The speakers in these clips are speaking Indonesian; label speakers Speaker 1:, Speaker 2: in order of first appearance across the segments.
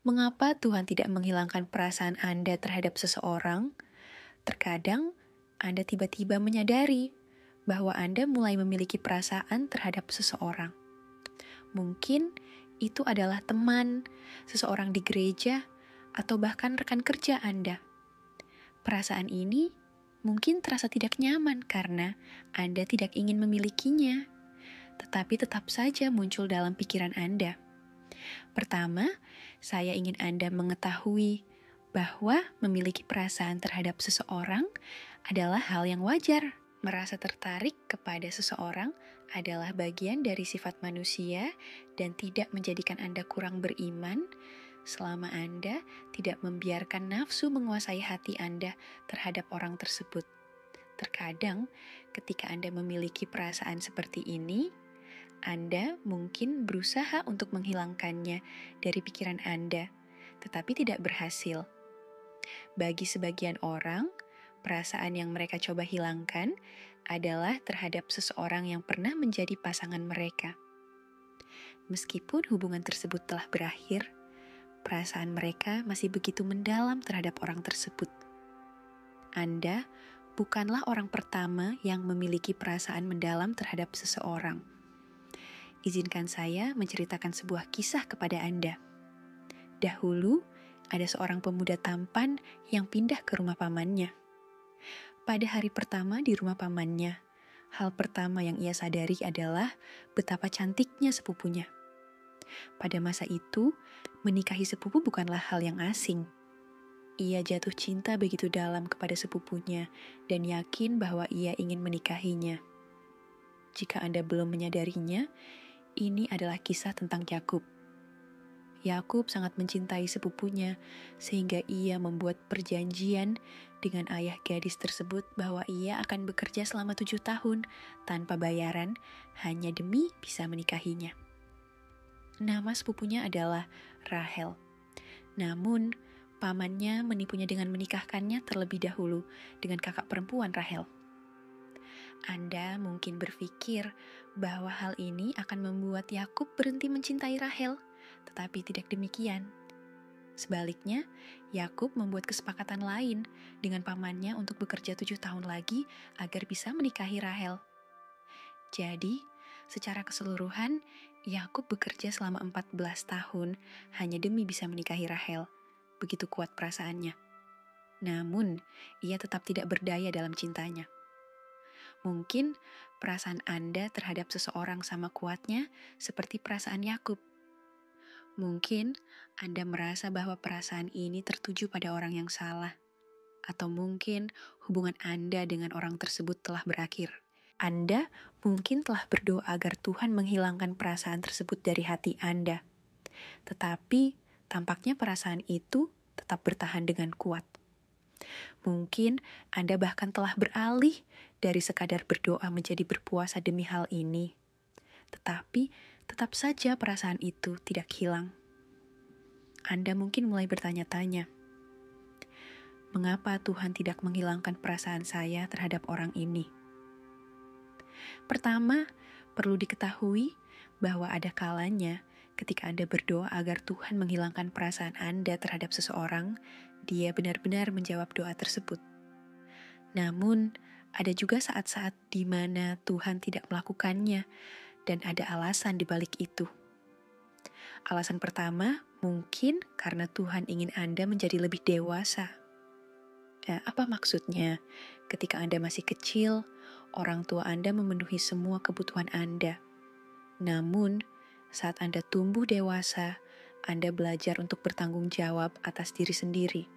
Speaker 1: Mengapa Tuhan tidak menghilangkan perasaan Anda terhadap seseorang? Terkadang Anda tiba-tiba menyadari bahwa Anda mulai memiliki perasaan terhadap seseorang. Mungkin itu adalah teman, seseorang di gereja, atau bahkan rekan kerja Anda. Perasaan ini mungkin terasa tidak nyaman karena Anda tidak ingin memilikinya, tetapi tetap saja muncul dalam pikiran Anda. Pertama, saya ingin Anda mengetahui bahwa memiliki perasaan terhadap seseorang adalah hal yang wajar. Merasa tertarik kepada seseorang adalah bagian dari sifat manusia dan tidak menjadikan Anda kurang beriman selama Anda tidak membiarkan nafsu menguasai hati Anda terhadap orang tersebut. Terkadang, ketika Anda memiliki perasaan seperti ini, Anda mungkin berusaha untuk menghilangkannya dari pikiran Anda, tetapi tidak berhasil. Bagi sebagian orang, perasaan yang mereka coba hilangkan adalah terhadap seseorang yang pernah menjadi pasangan mereka. Meskipun hubungan tersebut telah berakhir, perasaan mereka masih begitu mendalam terhadap orang tersebut. Anda bukanlah orang pertama yang memiliki perasaan mendalam terhadap seseorang. Izinkan saya menceritakan sebuah kisah kepada Anda. Dahulu, ada seorang pemuda tampan yang pindah ke rumah pamannya. Pada hari pertama di rumah pamannya, hal pertama yang ia sadari adalah betapa cantiknya sepupunya. Pada masa itu, menikahi sepupu bukanlah hal yang asing. Ia jatuh cinta begitu dalam kepada sepupunya dan yakin bahwa ia ingin menikahinya. Jika Anda belum menyadarinya, ini adalah kisah tentang Yakub. Yakub sangat mencintai sepupunya sehingga ia membuat perjanjian dengan ayah gadis tersebut bahwa ia akan bekerja selama 7 tahun tanpa bayaran hanya demi bisa menikahinya. Nama sepupunya adalah Rahel. Namun, pamannya menipunya dengan menikahkannya terlebih dahulu dengan kakak perempuan Rahel. Anda mungkin berpikir bahwa hal ini akan membuat Yakub berhenti mencintai Rahel, tetapi tidak demikian. Sebaliknya, Yakub membuat kesepakatan lain dengan pamannya untuk bekerja 7 tahun lagi agar bisa menikahi Rahel. Jadi, secara keseluruhan, Yakub bekerja selama 14 tahun hanya demi bisa menikahi Rahel. Begitu kuat perasaannya. Namun, ia tetap tidak berdaya dalam cintanya. Mungkin perasaan Anda terhadap seseorang sama kuatnya seperti perasaan Yakub. Mungkin Anda merasa bahwa perasaan ini tertuju pada orang yang salah. Atau mungkin hubungan Anda dengan orang tersebut telah berakhir. Anda mungkin telah berdoa agar Tuhan menghilangkan perasaan tersebut dari hati Anda. Tetapi tampaknya perasaan itu tetap bertahan dengan kuat. Mungkin Anda bahkan telah beralih dari sekadar berdoa menjadi berpuasa demi hal ini. Tetapi tetap saja perasaan itu tidak hilang. Anda mungkin mulai bertanya-tanya, mengapa Tuhan tidak menghilangkan perasaan saya terhadap orang ini? Pertama, perlu diketahui bahwa ada kalanya ketika Anda berdoa agar Tuhan menghilangkan perasaan Anda terhadap seseorang, Dia benar-benar menjawab doa tersebut. Namun, ada juga saat-saat di mana Tuhan tidak melakukannya dan ada alasan di balik itu. Alasan pertama, mungkin karena Tuhan ingin Anda menjadi lebih dewasa. Apa maksudnya? Ketika Anda masih kecil, orang tua Anda memenuhi semua kebutuhan Anda. Namun, saat Anda tumbuh dewasa, Anda belajar untuk bertanggung jawab atas diri sendiri.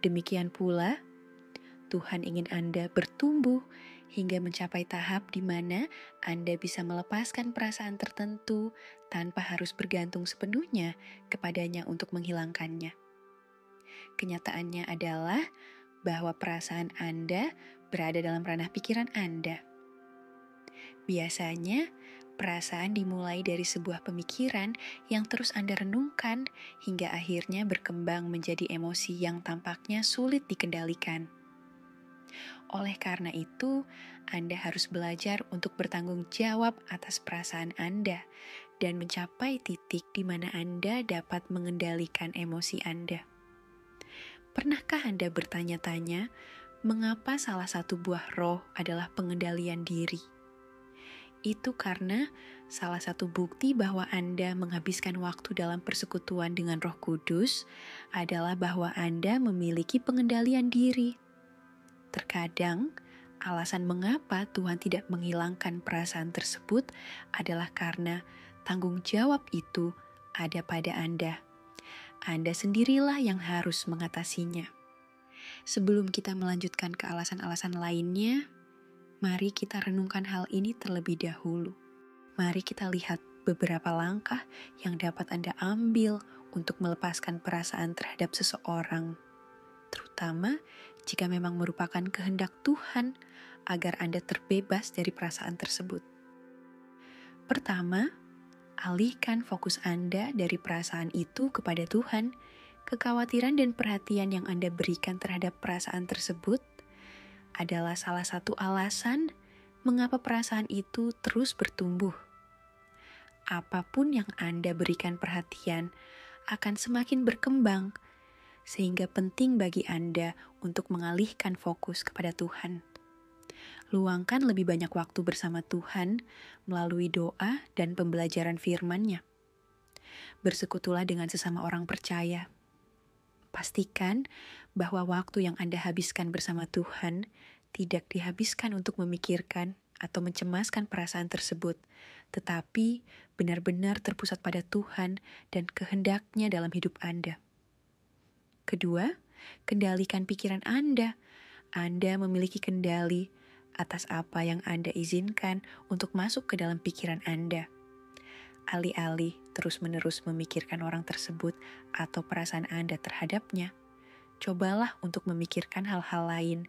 Speaker 1: Demikian pula, Tuhan ingin Anda bertumbuh hingga mencapai tahap di mana Anda bisa melepaskan perasaan tertentu tanpa harus bergantung sepenuhnya kepadanya untuk menghilangkannya. Kenyataannya adalah bahwa perasaan Anda berada dalam ranah pikiran Anda. Biasanya, perasaan dimulai dari sebuah pemikiran yang terus Anda renungkan hingga akhirnya berkembang menjadi emosi yang tampaknya sulit dikendalikan. Oleh karena itu, Anda harus belajar untuk bertanggung jawab atas perasaan Anda dan mencapai titik di mana Anda dapat mengendalikan emosi Anda. Pernahkah Anda bertanya-tanya, mengapa salah satu buah roh adalah pengendalian diri? Itu karena salah satu bukti bahwa Anda menghabiskan waktu dalam persekutuan dengan Roh Kudus adalah bahwa Anda memiliki pengendalian diri. Terkadang, alasan mengapa Tuhan tidak menghilangkan perasaan tersebut adalah karena tanggung jawab itu ada pada Anda. Anda sendirilah yang harus mengatasinya. Sebelum kita melanjutkan ke alasan-alasan lainnya, mari kita renungkan hal ini terlebih dahulu. Mari kita lihat beberapa langkah yang dapat Anda ambil untuk melepaskan perasaan terhadap seseorang, terutama jika memang merupakan kehendak Tuhan agar Anda terbebas dari perasaan tersebut. Pertama, alihkan fokus Anda dari perasaan itu kepada Tuhan. Kekhawatiran dan perhatian yang Anda berikan terhadap perasaan tersebut adalah salah satu alasan mengapa perasaan itu terus bertumbuh. Apapun yang Anda berikan perhatian akan semakin berkembang, sehingga penting bagi Anda untuk mengalihkan fokus kepada Tuhan. Luangkan lebih banyak waktu bersama Tuhan melalui doa dan pembelajaran firman-Nya. Bersekutulah dengan sesama orang percaya. Pastikan bahwa waktu yang Anda habiskan bersama Tuhan tidak dihabiskan untuk memikirkan atau mencemaskan perasaan tersebut, tetapi benar-benar terpusat pada Tuhan dan kehendak-Nya dalam hidup Anda. Kedua, kendalikan pikiran Anda. Anda memiliki kendali atas apa yang Anda izinkan untuk masuk ke dalam pikiran Anda. Alih-alih terus-menerus memikirkan orang tersebut atau perasaan Anda terhadapnya, cobalah untuk memikirkan hal-hal lain.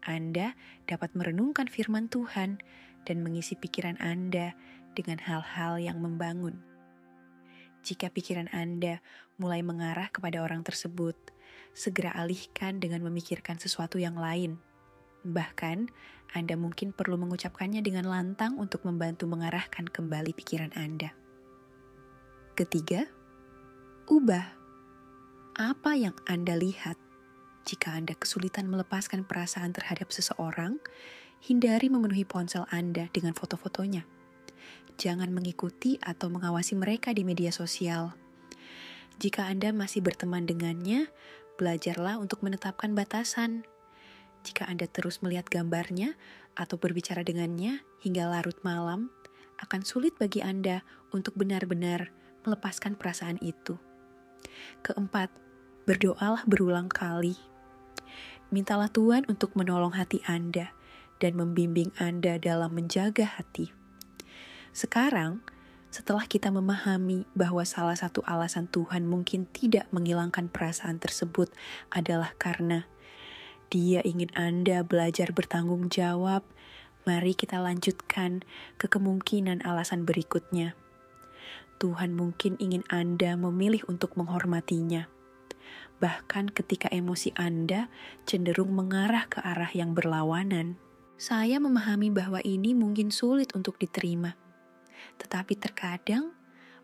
Speaker 1: Anda dapat merenungkan firman Tuhan dan mengisi pikiran Anda dengan hal-hal yang membangun. Jika pikiran Anda mulai mengarah kepada orang tersebut, segera alihkan dengan memikirkan sesuatu yang lain. Bahkan, Anda mungkin perlu mengucapkannya dengan lantang untuk membantu mengarahkan kembali pikiran Anda. Ketiga, ubah apa yang Anda lihat. Jika Anda kesulitan melepaskan perasaan terhadap seseorang, hindari memenuhi ponsel Anda dengan foto-fotonya. Jangan mengikuti atau mengawasi mereka di media sosial. Jika Anda masih berteman dengannya, belajarlah untuk menetapkan batasan. Jika Anda terus melihat gambarnya atau berbicara dengannya hingga larut malam, akan sulit bagi Anda untuk benar-benar melepaskan perasaan itu. Keempat, berdoalah berulang kali. Mintalah Tuhan untuk menolong hati Anda dan membimbing Anda dalam menjaga hati. Sekarang, setelah kita memahami bahwa salah satu alasan Tuhan mungkin tidak menghilangkan perasaan tersebut adalah karena Dia ingin Anda belajar bertanggung jawab, mari kita lanjutkan ke kemungkinan alasan berikutnya. Tuhan mungkin ingin Anda memilih untuk menghormatinya. Bahkan ketika emosi Anda cenderung mengarah ke arah yang berlawanan. Saya memahami bahwa ini mungkin sulit untuk diterima. Tetapi terkadang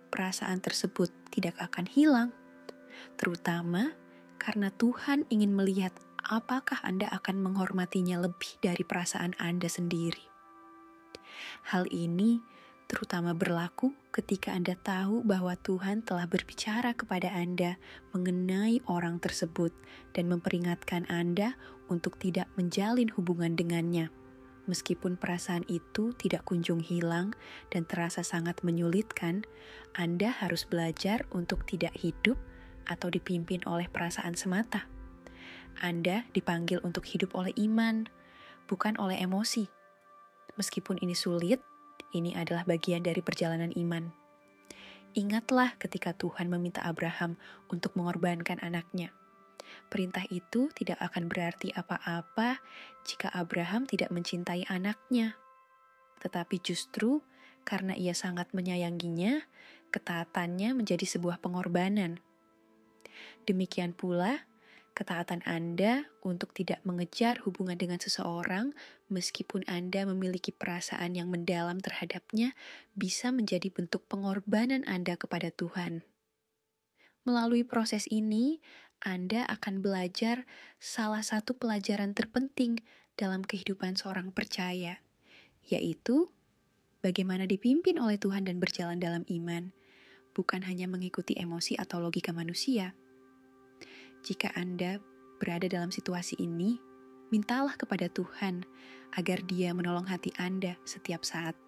Speaker 1: perasaan tersebut tidak akan hilang. Terutama karena Tuhan ingin melihat apakah Anda akan menghormatinya lebih dari perasaan Anda sendiri. Hal ini terutama berlaku ketika Anda tahu bahwa Tuhan telah berbicara kepada Anda mengenai orang tersebut dan memperingatkan Anda untuk tidak menjalin hubungan dengannya. Meskipun perasaan itu tidak kunjung hilang dan terasa sangat menyulitkan, Anda harus belajar untuk tidak hidup atau dipimpin oleh perasaan semata. Anda dipanggil untuk hidup oleh iman, bukan oleh emosi. Meskipun ini sulit, ini adalah bagian dari perjalanan iman. Ingatlah ketika Tuhan meminta Abraham untuk mengorbankan anaknya. Perintah itu tidak akan berarti apa-apa jika Abraham tidak mencintai anaknya. Tetapi justru karena ia sangat menyayanginya, ketaatannya menjadi sebuah pengorbanan. Demikian pula, Ketaatan Anda untuk tidak mengejar hubungan dengan seseorang, meskipun Anda memiliki perasaan yang mendalam terhadapnya, bisa menjadi bentuk pengorbanan Anda kepada Tuhan. Melalui proses ini, Anda akan belajar salah satu pelajaran terpenting dalam kehidupan seorang percaya, yaitu bagaimana dipimpin oleh Tuhan dan berjalan dalam iman, bukan hanya mengikuti emosi atau logika manusia. Jika Anda berada dalam situasi ini, mintalah kepada Tuhan agar Dia menolong hati Anda setiap saat.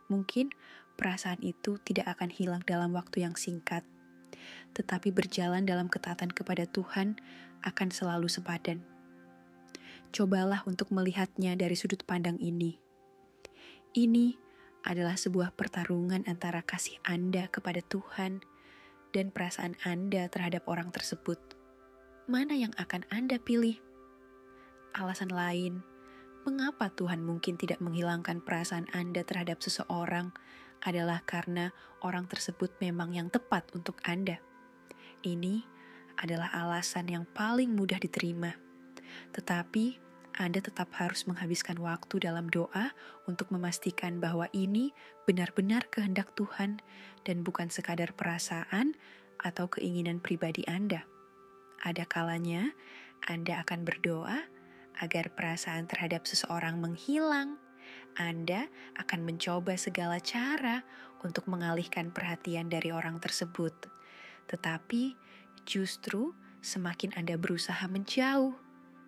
Speaker 1: Mungkin perasaan itu tidak akan hilang dalam waktu yang singkat, tetapi berjalan dalam ketaatan kepada Tuhan akan selalu sepadan. Cobalah untuk melihatnya dari sudut pandang ini. Ini adalah sebuah pertarungan antara kasih Anda kepada Tuhan dan perasaan Anda terhadap orang tersebut. Mana yang akan Anda pilih? Alasan lain, mengapa Tuhan mungkin tidak menghilangkan perasaan Anda terhadap seseorang adalah karena orang tersebut memang yang tepat untuk Anda. Ini adalah alasan yang paling mudah diterima. Tetapi Anda tetap harus menghabiskan waktu dalam doa untuk memastikan bahwa ini benar-benar kehendak Tuhan dan bukan sekadar perasaan atau keinginan pribadi Anda. Ada kalanya Anda akan berdoa agar perasaan terhadap seseorang menghilang. Anda akan mencoba segala cara untuk mengalihkan perhatian dari orang tersebut. Tetapi justru semakin Anda berusaha menjauh,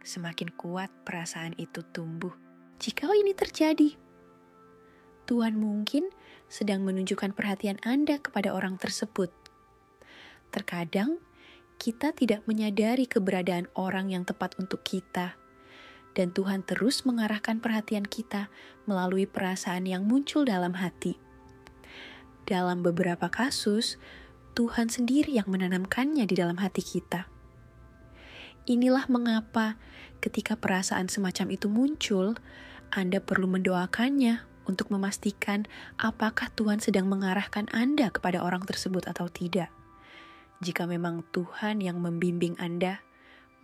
Speaker 1: semakin kuat perasaan itu tumbuh. Jika ini terjadi, Tuhan mungkin sedang menunjukkan perhatian Anda kepada orang tersebut. Terkadang, kita tidak menyadari keberadaan orang yang tepat untuk kita, dan Tuhan terus mengarahkan perhatian kita melalui perasaan yang muncul dalam hati. Dalam beberapa kasus, Tuhan sendiri yang menanamkannya di dalam hati kita. Inilah mengapa ketika perasaan semacam itu muncul, Anda perlu mendoakannya untuk memastikan apakah Tuhan sedang mengarahkan Anda kepada orang tersebut atau tidak. Jika memang Tuhan yang membimbing Anda,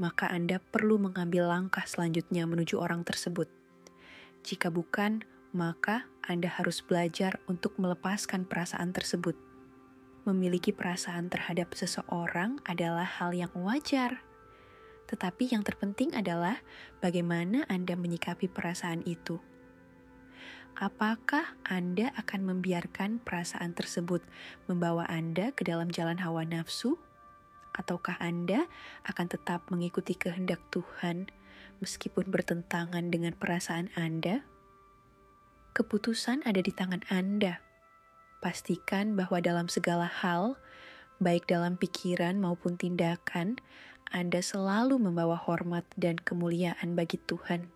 Speaker 1: maka Anda perlu mengambil langkah selanjutnya menuju orang tersebut. Jika bukan, maka Anda harus belajar untuk melepaskan perasaan tersebut. Memiliki perasaan terhadap seseorang adalah hal yang wajar. Tetapi yang terpenting adalah bagaimana Anda menyikapi perasaan itu. Apakah Anda akan membiarkan perasaan tersebut membawa Anda ke dalam jalan hawa nafsu? Ataukah Anda akan tetap mengikuti kehendak Tuhan meskipun bertentangan dengan perasaan Anda? Keputusan ada di tangan Anda. Pastikan bahwa dalam segala hal, baik dalam pikiran maupun tindakan, Anda selalu membawa hormat dan kemuliaan bagi Tuhan.